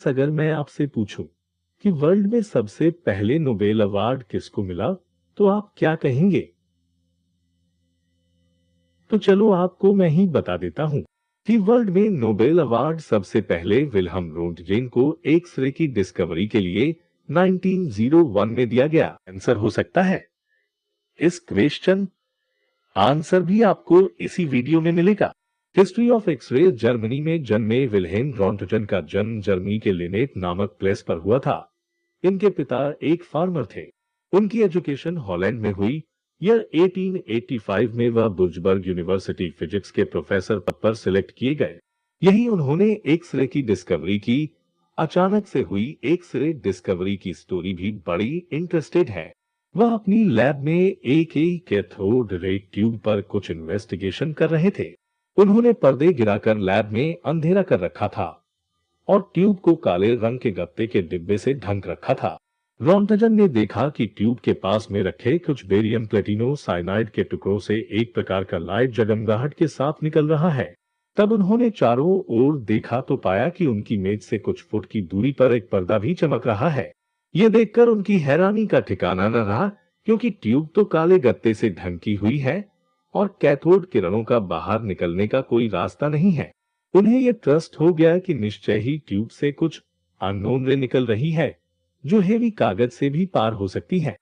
अगर मैं आपसे पूछूं कि वर्ल्ड में सबसे पहले नोबेल अवार्ड किसको मिला, तो आप क्या कहेंगे? तो चलो आपको मैं ही बता देता हूं कि वर्ल्ड में नोबेल अवार्ड सबसे पहले विल्हम रोंटगेन को एक्स-रे की डिस्कवरी के लिए 1901 में दिया गया। आंसर हो सकता है इस क्वेश्चन आंसर भी आपको इसी वीडियो में मिलेगा। History of x ray. जर्मनी में जन्मे विल्हेम रॉन्टगन का जन्म जर्मनी के लिनेट नामक प्लेस पर हुआ था। इनके पिता एक फार्मर थे। उनकी एजुकेशन हॉलैंड में हुई। ईयर 1885 में वह बुर्जबर्ग यूनिवर्सिटी फिजिक्स के प्रोफेसर पद पर सिलेक्ट किए गए। यही उन्होंने एक्स-रे की डिस्कवरी की। अचानक से हुई एक्स-रे डिस्कवरी की स्टोरी भी बड़ी इंटरेस्टेड है। वह अपनी लैब में एक कैथोड रे ट्यूब पर कुछ इन्वेस्टिगेशन कर रहे थे। उन्होंने पर्दे गिराकर लैब में अंधेरा कर रखा था और ट्यूब को काले रंग के गत्ते के डिब्बे से ढक रखा था। रॉन्टगन ने देखा कि ट्यूब के पास में रखे कुछ बेरियम प्लेटिनो साइनाइड के टुकड़ों से एक प्रकार का लाइट जगमगाहट के साथ निकल रहा है। तब उन्होंने चारों ओर देखा तो पाया कि उनकी मेज से कुछ फुट की दूरी पर एक पर्दा भी चमक रहा है। ये देखकर उनकी हैरानी का ठिकाना न रहा, क्योंकि ट्यूब तो काले गत्ते से ढकी हुई है और कैथोड किरणों का बाहर निकलने का कोई रास्ता नहीं है। उन्हें यह ट्रस्ट हो गया कि निश्चय ही ट्यूब से कुछ अननोन रे निकल रही है, जो हेवी कागज से भी पार हो सकती है।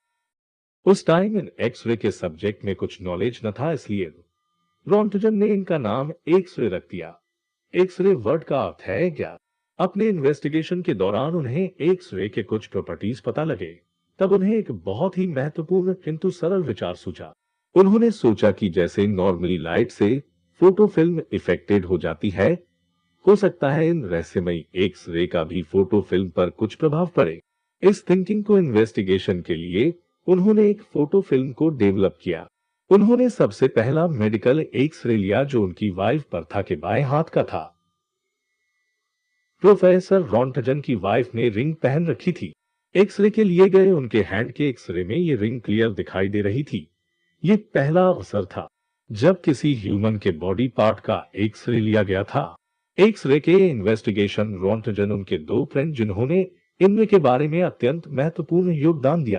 उस टाइम इन एक्स-रे के सब्जेक्ट में कुछ नॉलेज न था, इसलिए रॉन्टगन ने इनका नाम एक्स-रे रख दिया। एक्स-रे वर्ड का अर्थ है क्या? अपने इन्वेस्टिगेशन के दौरान उन्हें एक्स-रे के कुछ प्रॉपर्टीज पता लगे। तब उन्हें एक बहुत ही महत्वपूर्ण किंतु सरल विचार सूझा। उन्होंने सोचा कि जैसे नॉर्मली लाइट से फोटो फिल्म इफेक्टेड हो जाती है, हो सकता है इन रहस्यमयी एक्स-रे का भी फोटो फिल्म पर कुछ प्रभाव पड़े। इस थिंकिंग को इन्वेस्टिगेशन के लिए उन्होंने एक फोटो फिल्म को डेवलप किया। उन्होंने सबसे पहला मेडिकल एक्स-रे लिया, जो उनकी वाइफ बर्था के बाएं हाथ का था। प्रोफेसर रॉन्टगन की वाइफ ने रिंग पहन रखी थी। एक्स-रे के लिए गए उनके हैंड के एक्स-रे में ये रिंग क्लियर दिखाई दे रही थी। ये पहला अवसर था जब किसी ह्यूमन के बॉडी पार्ट का एक्स-रे लिया गया था। एक्स-रे के इन्वेस्टिगेशन रॉन्टगन उनके दो फ्रेंड जिन्होंने इनमें के बारे में अत्यंत महत्वपूर्ण योगदान दिया।